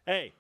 Hey,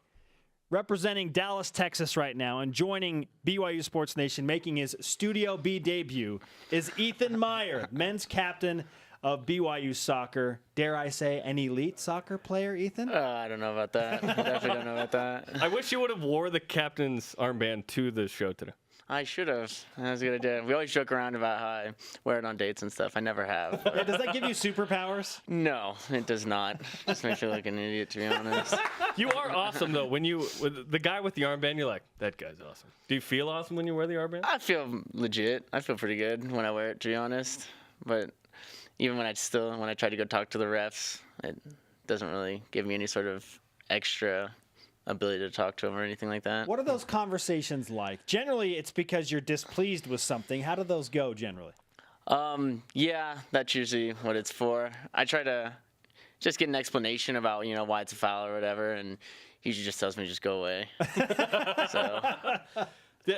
representing Dallas, Texas right now and joining BYU Sports Nation, making his Studio B debut, is Ethan Meyer, men's captain of BYU soccer. Dare I say, an elite soccer player, Ethan? I don't know about that. I definitely don't know about that. I wish you would have wore the captain's armband to the show today. I should have. That was a good idea. We always joke around about how I wear it on dates and stuff. I never have. Yeah, does that give you superpowers? No, it does not. Just makes me look like an idiot, to be honest. You are awesome, though. When with the guy with the armband, you're like, that guy's awesome. Do you feel awesome when you wear the armband? I feel legit. I feel pretty good when I wear it, to be honest. But even when I try to go talk to the refs, it doesn't really give me any sort of extra ability to talk to them or anything like that. What are those conversations like? Generally, it's because you're displeased with something. How do those go generally? Yeah, that's usually what it's for. I try to just get an explanation about, why it's a foul or whatever, and he usually just tells me to just go away. So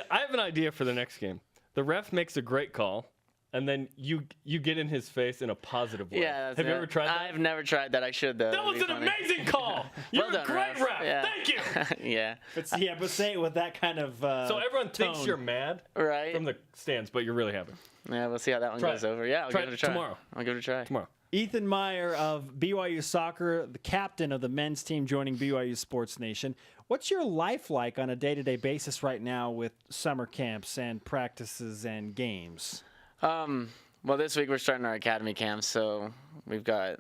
I have an idea for the next game. The ref makes a great call, and then you get in his face in a positive way. Yeah, have you ever tried that? I've never tried that. I should, though. That was an amazing call. You're Well done, a great ref. Yeah. Thank you. Yeah. But say it with that kind of So everyone thinks tone. you're mad Right. from the stands, but you're really happy. Yeah, we'll see how that one Try goes it. over. Yeah, I'll Try give it a it try. tomorrow. I'll give it a try. Tomorrow. Ethan Meyer of BYU Soccer, the captain of the men's team joining BYU Sports Nation. What's your life like on a day-to-day basis right now with summer camps and practices and games? Well, this week we're starting our academy camps, so we've got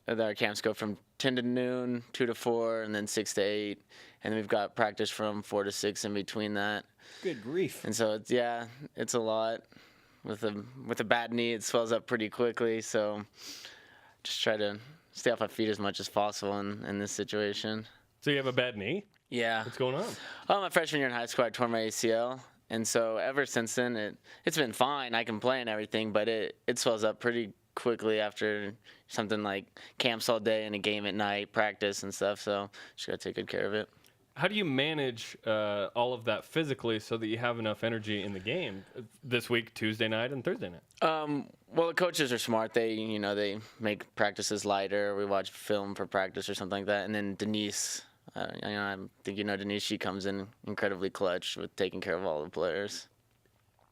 our camps go from 10 to noon, 2 to 4, and then 6 to 8, and then we've got practice from 4 to 6 in between that. Good grief. And so it's a lot. With a bad knee, it swells up pretty quickly, so just try to stay off my feet as much as possible in this situation. So you have a bad knee? Yeah. What's going on? Well, my freshman year in high school, I tore my ACL. And so ever since then, it's been fine. I can play and everything, but it swells up pretty quickly after something like camps all day and a game at night, practice and stuff. So just got to take good care of it. How do you manage all of that physically so that you have enough energy in the game this week, Tuesday night and Thursday night? Well, the coaches are smart. They make practices lighter. We watch film for practice or something like that. And then Denise, I think Denise, she comes in incredibly clutch with taking care of all the players.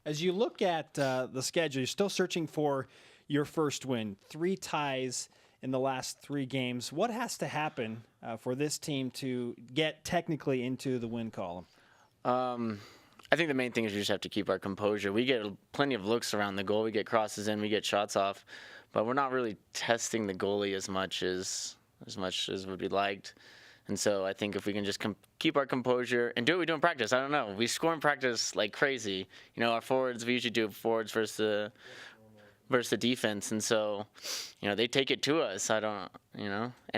As you look at the schedule, you're still searching for your first win. 3 ties in the last 3 games. What has to happen for this team to get technically into the win column? I think the main thing is we just have to keep our composure. We get plenty of looks around the goal. We get crosses in, we get shots off, but we're not really testing the goalie as much as would be liked. And so I think if we can just keep our composure and do what we do in practice, I don't know. We score in practice like crazy. Our forwards, we usually do forwards versus the defense. And so, they take it to us. And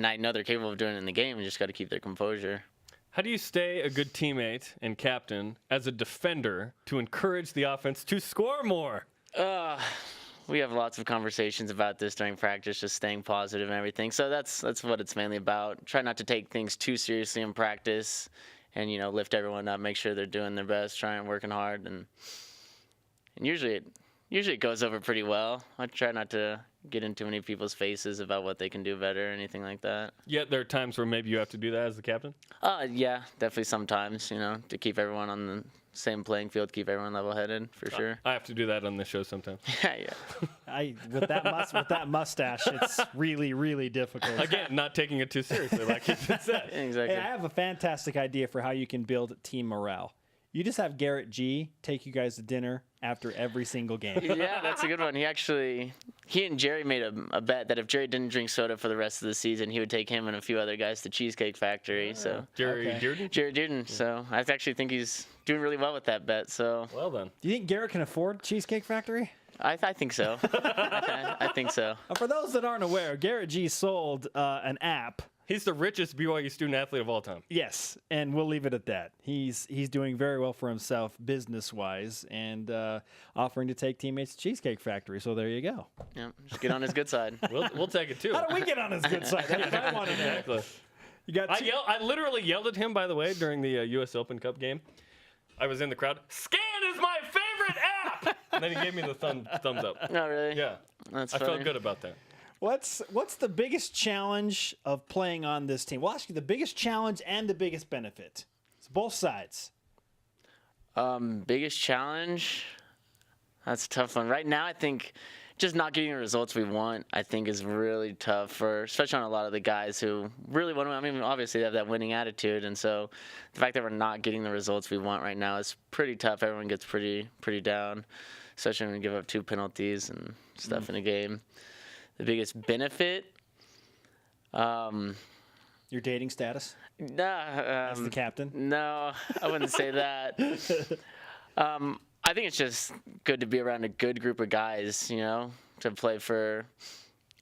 I know they're capable of doing it in the game. We just got to keep their composure. How do you stay a good teammate and captain as a defender to encourage the offense to score more? We have lots of conversations about this during practice, just staying positive and everything. So that's what it's mainly about. Try not to take things too seriously in practice and, lift everyone up, make sure they're doing their best, trying, working hard. And usually it goes over pretty well. I try not to get in too many people's faces about what they can do better or anything like that. Yet there are times where maybe you have to do that as the captain? Yeah, definitely sometimes, to keep everyone on the same playing field, keep everyone level-headed, for sure. I have to do that on this show sometimes. Yeah. With that mustache, it's really, really difficult. Again, not taking it too seriously, like you just said. Exactly. Hey, I have a fantastic idea for how you can build team morale. You just have Garrett G take you guys to dinner after every single game. Yeah, that's a good one. He and Jerry made a bet that if Jerry didn't drink soda for the rest of the season, he would take him and a few other guys to Cheesecake Factory. So Jerry Dearden? Jerry Dearden. So I actually think he's doing really well with that bet. So Well done. Do you think Garrett can afford Cheesecake Factory? I think so. I think so. For those that aren't aware, Garrett G sold an app. He's the richest BYU student athlete of all time. Yes, and we'll leave it at that. He's doing very well for himself business-wise and offering to take teammates to Cheesecake Factory. So there you go. Yeah, just get on his good side. We'll take it too. How do we get on his good side? That's what I want to know. Exactly. You got I literally yelled at him, by the way, during the U.S. Open Cup game. I was in the crowd. Scan is my favorite app! And then he gave me the thumbs up. No, really? Yeah. That's I funny. felt good about that. What's the biggest challenge of playing on this team? We'll ask you the biggest challenge and the biggest benefit. It's both sides. Biggest challenge? That's a tough one. Right now, I think just not getting the results we want, I think, is really tough especially on a lot of the guys who really want to. I mean, obviously they have that winning attitude, and so the fact that we're not getting the results we want right now is pretty tough. Everyone gets pretty down, especially when we give up 2 penalties and stuff in a game. The biggest benefit? Your dating status Nah, as the captain? No, I wouldn't say that. I think it's just good to be around a good group of guys, to play for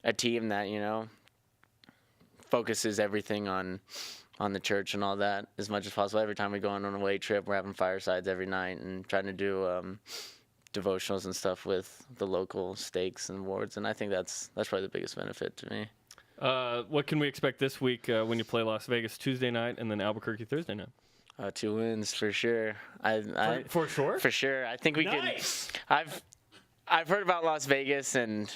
a team that, focuses everything on the church and all that as much as possible. Every time we go on an away trip, we're having firesides every night and trying to do devotionals and stuff with the local stakes and wards, and I think that's probably the biggest benefit to me. What can we expect this week when you play Las Vegas Tuesday night and then Albuquerque Thursday night? 2 wins for sure. For sure? For sure. I think we Nice. can. I've heard about Las Vegas, and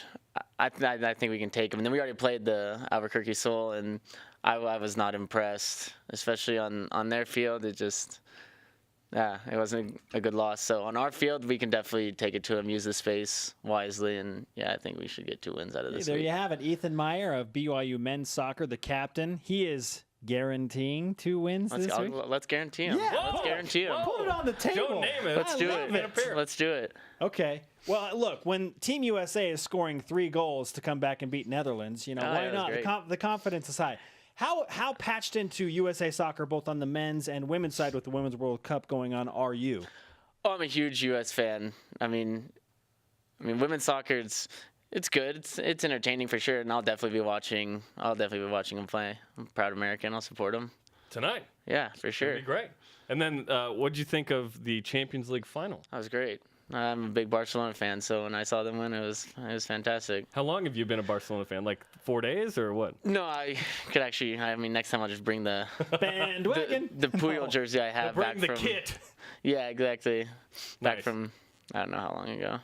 I think we can take them. And then we already played the Albuquerque Soul, and I was not impressed, especially on their field. It just, it wasn't a good loss. So on our field, we can definitely take it to them, use the space wisely, and I think we should get 2 wins out of this There week. you have it. Ethan Meyer of BYU men's soccer, the captain. He is guaranteeing 2 wins this week. Let's guarantee them. Yeah. Let's guarantee them. Put it on the table. Joe Namath. Let's do love it. Let's do it. Okay. Well, look, when Team USA is scoring 3 goals to come back and beat Netherlands, why that was not? great. The confidence is high. How patched into USA soccer, both on the men's and women's side with the Women's World Cup going on, are you? Oh, I'm a huge U.S. fan. I mean, women's soccer, it's good. It's entertaining for sure, and I'll definitely be watching them play. I'm a proud American. I'll support them. Tonight. Yeah, for sure. That'd be great. And then what did you think of the Champions League final? That was great. I'm a big Barcelona fan, so when I saw them win, it was fantastic. How long have you been a Barcelona fan? Like 4 days or what? No, I could actually. Next time I'll just bring the Bandwagon. the Puyol jersey I have Bring back the from. kit. Yeah, exactly. Back Nice. from I don't know how long ago.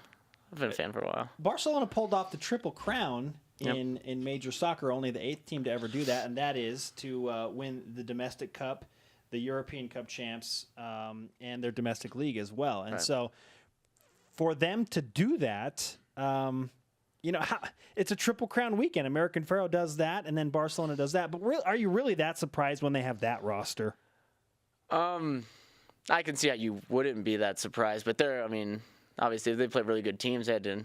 I've been a fan for a while. Barcelona pulled off the Triple Crown in major soccer, only the 8th team to ever do that, and that is to win the domestic cup, the European Cup champs, and their domestic league as well. And so for them to do that, it's a Triple Crown weekend. American Pharaoh does that, and then Barcelona does that. But are you really that surprised when they have that roster? I can see how you wouldn't be that surprised, but obviously they play really good teams. They had to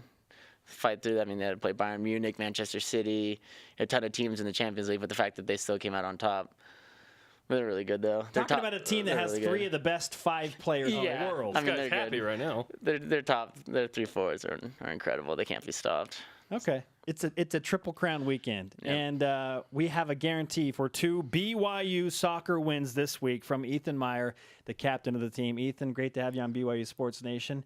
fight through that. They had to play Bayern Munich, Manchester City, a ton of teams in the Champions League, but the fact that they still came out on top, they're really good though. Talking about a team that has really 3 good. of the best 5 players in the world. This guy's they're happy good. right now. They're top. Their 3 forwards are incredible. They can't be stopped. Okay. It's a Triple Crown weekend. Yeah. And we have a guarantee for 2 BYU soccer wins this week from Ethan Meyer, the captain of the team. Ethan, great to have you on BYU Sports Nation.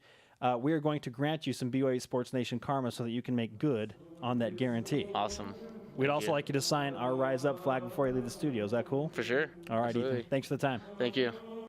We are going to grant you some BYU Sports Nation karma so that you can make good on that guarantee. Awesome. We'd also like you to sign our Rise Up flag before you leave the studio. Is that cool? For sure. All right, Absolutely. Ethan. Thanks for the time. Thank you.